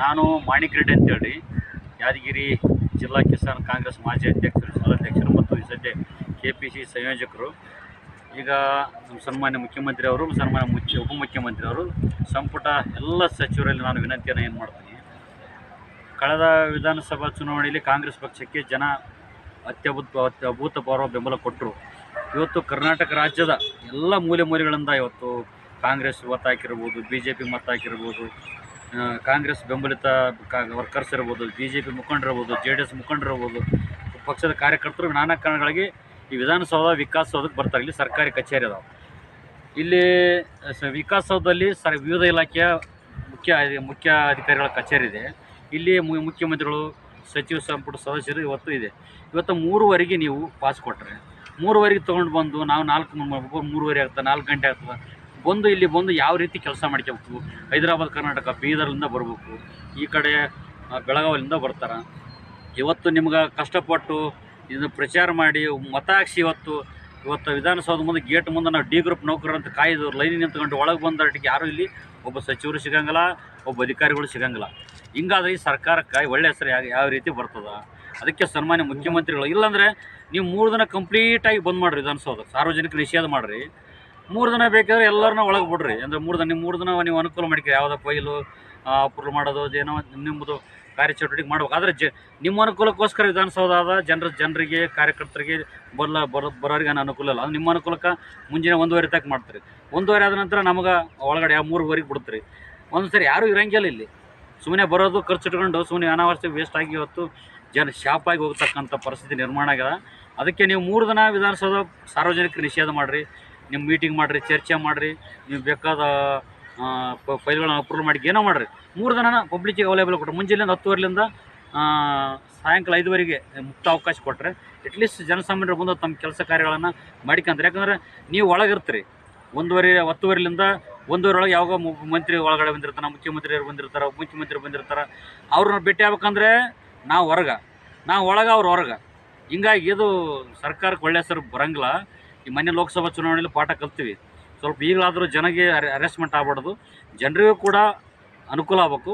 ನಾನು ಮಾಣಿಕ್ ರೆಡ್ಡಿ ಅಂತೇಳಿ ಯಾದಗಿರಿ ಜಿಲ್ಲಾ ಕಿಸಾನ್ ಕಾಂಗ್ರೆಸ್ ಮಾಜಿ ಅಧ್ಯಕ್ಷರು, ಜಿಲ್ಲಾಧ್ಯಕ್ಷರು ಮತ್ತು ಈ ಸದ್ಯ KPC ಸಂಯೋಜಕರು. ಈಗ ನಮ್ಮ ಸನ್ಮಾನ್ಯ ಮುಖ್ಯಮಂತ್ರಿ ಅವರು, ಸನ್ಮಾನ್ಯ ಉಪಮುಖ್ಯಮಂತ್ರಿ ಅವರು, ಸಂಪುಟ ಎಲ್ಲ ಸಚಿವರಲ್ಲಿ ನಾನು ವಿನಂತಿಯನ್ನು ಏನು ಮಾಡ್ತೀನಿ, ಕಳೆದ ವಿಧಾನಸಭಾ ಚುನಾವಣೆಯಲ್ಲಿ ಕಾಂಗ್ರೆಸ್ ಪಕ್ಷಕ್ಕೆ ಜನ ಅಭೂತಪೂರ್ವ ಬೆಂಬಲ ಕೊಟ್ಟರು. ಇವತ್ತು ಕರ್ನಾಟಕ ರಾಜ್ಯದ ಎಲ್ಲ ಮೂಲೆಗಳಿಂದ ಇವತ್ತು ಕಾಂಗ್ರೆಸ್ ಮತ ಹಾಕಿರ್ಬೋದು, BJP ಮತ ಹಾಕಿರ್ಬೋದು, ಕಾಂಗ್ರೆಸ್ ಬೆಂಬಲಿತ ವರ್ಕರ್ಸ್ ಇರ್ಬೋದು, BJP ಮುಖಂಡರಿರ್ಬೋದು, JDS ಮುಖಂಡರಿರ್ಬೋದು, ಪಕ್ಷದ ಕಾರ್ಯಕರ್ತರು ನಾನಾ ಕಾರಣಗಳಿಗೆ ಈ ವಿಧಾನಸೌಧ ವಿಕಾಸಸೌಧಕ್ಕೆ ಬರ್ತಾರೆ. ಇಲ್ಲಿ ಸರ್ಕಾರಿ ಕಚೇರಿ ಅದಾವೆ. ಇಲ್ಲಿ ವಿಕಾಸಸೌಧದಲ್ಲಿ ವಿವಿಧ ಇಲಾಖೆಯ ಮುಖ್ಯ ಅಧಿಕಾರಿಗಳ ಕಚೇರಿ ಇದೆ. ಇಲ್ಲಿ ಮುಖ್ಯಮಂತ್ರಿಗಳು, ಸಚಿವ ಸಂಪುಟ ಸದಸ್ಯರು ಇವತ್ತು 3:15 ನೀವು ಪಾಸ್ ಕೊಟ್ಟರೆ 3:15 ತೊಗೊಂಡು ಬಂದು ನಾವು 3:30 ಆಗ್ತದೆ, 4 ಗಂಟೆ ಆಗ್ತದೆ ಬಂದು ಇಲ್ಲಿ ಬಂದು ಯಾವ ರೀತಿ ಕೆಲಸ ಮಾಡ್ಕೋಬೇಕು. ಹೈದರಾಬಾದ್, ಕರ್ನಾಟಕ, ಬೀದರ್ಲಿಂದ ಬರಬೇಕು, ಈ ಕಡೆ ಬೆಳಗಾವಿಯಿಂದ ಬರ್ತಾರೆ. ಇವತ್ತು ನಿಮ್ಗೆ ಕಷ್ಟಪಟ್ಟು ಇದನ್ನು ಪ್ರಚಾರ ಮಾಡಿ ಮತ ಹಾಕ್ಸಿ ಇವತ್ತು ವಿಧಾನಸೌಧ ಮುಂದೆ ಗೇಟ್ ಮುಂದೆ ನಾವು D ಗ್ರೂಪ್ ನೌಕರರು ಅಂತ ಕಾಯ್ದು ಲೈನಿಗೆ ನಿಂತ್ಕೊಂಡು ಒಳಗೆ ಬಂದಟ್ಟಿಗೆ ಯಾರೂ ಇಲ್ಲಿ ಒಬ್ಬ ಸಚಿವರು ಸಿಗಂಗಿಲ್ಲ, ಒಬ್ಬ ಅಧಿಕಾರಿಗಳು ಸಿಗಂಗಿಲ್ಲ. ಹಿಂಗಾದ್ರೆ ಈ ಸರ್ಕಾರಕ್ಕೆ ಒಳ್ಳೆಯ ಹೆಸರು ಯಾವ ರೀತಿ ಬರ್ತದೆ? ಅದಕ್ಕೆ ಸನ್ಮಾನ್ಯ ಮುಖ್ಯಮಂತ್ರಿಗಳು, ಇಲ್ಲಾಂದರೆ ನೀವು 3 ದಿನ ಕಂಪ್ಲೀಟಾಗಿ ಬಂದ್ ಮಾಡಿರಿ ವಿಧಾನಸೌಧ, ಸಾರ್ವಜನಿಕ ನಿಷೇಧ ಮಾಡಿರಿ. 3 ದಿನ ಬೇಕಾದ್ರೆ ಎಲ್ಲರನ್ನ ಒಳಗೆ ಬಿಡ್ರಿ. ಅಂದರೆ 3 ದಿನ ನೀವು ಅನುಕೂಲ ಮಾಡ್ಕೊ, ಯಾವುದೋ ಫೈಲು ಅಪ್ರೂವ್ ಮಾಡೋದು, ಏನೋ ನಿಮ್ಮದು ಕಾರ್ಯಚಟುವಟಿಕೆ ಮಾಡ್ಬೇಕು. ಆದರೆ ನಿಮ್ಮ ಅನುಕೂಲಕ್ಕೋಸ್ಕರ ವಿಧಾನಸೌಧ ಆದ ಜನರಿಗೆ ಕಾರ್ಯಕರ್ತರಿಗೆ ಬರೋರಿಗೆ ಅನುಕೂಲ ಇಲ್ಲ. ಅದು ನಿಮ್ಮ ಅನುಕೂಲಕ್ಕೆ ಮುಂಜಾನೆ 1:15 ತನಕ ಮಾಡ್ತೀರಿ. 1:15 ಆದ ನಂತರ ನಮಗೆ ಒಳಗಡೆ 3:15 ಬಿಡ್ತೀರಿ. ಒಂದು ಸರಿ ಯಾರೂ ಇರೋಂಗಿಲ್ಲ ಇಲ್ಲಿ. ಸುಮ್ಮನೆ ಬರೋದು, ಖರ್ಚು ಇಟ್ಕೊಂಡು ಸುಮ್ಮನೆ ಅನಾವಶ್ಯಕ ವೇಸ್ಟ್ ಆಗಿ ಇವತ್ತು ಜನ ಶಾಪಾಗಿ ಹೋಗ್ತಕ್ಕಂಥ ಪರಿಸ್ಥಿತಿ ನಿರ್ಮಾಣ ಆಗ್ಯದ. ಅದಕ್ಕೆ ನೀವು 3 ದಿನ ವಿಧಾನಸೌಧ ಸಾರ್ವಜನಿಕರು ನಿಷೇಧ ಮಾಡಿರಿ, ನಿಮ್ಮ ಮೀಟಿಂಗ್ ಮಾಡಿರಿ, ಚರ್ಚೆ ಮಾಡಿರಿ, ನೀವು ಬೇಕಾದ ಫೈಲ್ಗಳನ್ನ ಅಪ್ರೂವ್ ಮಾಡಿ ಏನೋ ಮಾಡಿರಿ. 3 ದಿನ ಪಬ್ಲಿಕ್ಕಿಗೆ ಅವೈಲೇಬಲ್ ಕೊಟ್ಟರೆ ಮುಂಜಾನೆ 10:15ರಿಂದ ಸಾಯಂಕಾಲ 5:00ವರೆಗೆ ಮುಕ್ತ ಅವಕಾಶ ಕೊಟ್ಟರೆ ಅಟ್ಲೀಸ್ಟ್ ಜನಸಾಮಾನ್ಯರು ಬಂದು ತಮ್ಮ ಕೆಲಸ ಕಾರ್ಯಗಳನ್ನು ಮಾಡ್ಕೊಂತಾರೆ. ಯಾಕಂದರೆ ನೀವು ಒಳಗಿರ್ತೀರಿ 10:30ರಿಂದ 1:00 ಒಳಗೆ ಯಾವಾಗ ಮಂತ್ರಿ ಒಳಗಡೆ ಬಂದಿರ್ತಾನೆ, ಮುಖ್ಯಮಂತ್ರಿಯವರು ಬಂದಿರ್ತಾರೆ, ಉಪಮುಖ್ಯಮಂತ್ರಿ ಬಂದಿರ್ತಾರೆ. ಅವ್ರನ್ನ ಭೇಟಿ ಆಗ್ಬೇಕಂದ್ರೆ ನಾವು ಒಳಗೆ ಅವ್ರು ಹೊರಗೆ. ಹಿಂಗಾಗಿ ಇದು ಸರ್ಕಾರಕ್ಕೆ ಒಳ್ಳೆಯ ಹೆಸರು ಬರೋಂಗಿಲ್ಲ. ಈ ಮೊನ್ನೆ ಲೋಕಸಭಾ ಚುನಾವಣೆಯಲ್ಲಿ ಪಾಠ ಕಲ್ತೀವಿ. ಸ್ವಲ್ಪ ಈಗಲಾದರೂ ಜನಗೆ ಅರೆಸ್ಟ್ಮೆಂಟ್ ಆಗಬಾರ್ದು, ಜನರಿಗೂ ಕೂಡ ಅನುಕೂಲ ಆಗಬೇಕು,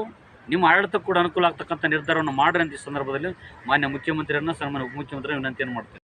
ನಿಮ್ಮ ಆಡಳಿತಕ್ಕೆ ಕೂಡ ಅನುಕೂಲ ಆಗ್ತಕ್ಕಂಥ ನಿರ್ಧಾರವನ್ನು ಮಾಡ್ರಿ ಅಂತ ಈ ಸಂದರ್ಭದಲ್ಲಿ ಮಾನ್ಯ ಮುಖ್ಯಮಂತ್ರಿಯನ್ನು, ಸನ್ಮಾನ್ಯ ಉಪಮುಖ್ಯಮಂತ್ರಿ ವಿನಂತಿಯನ್ನು ಮಾಡ್ತೀನಿ.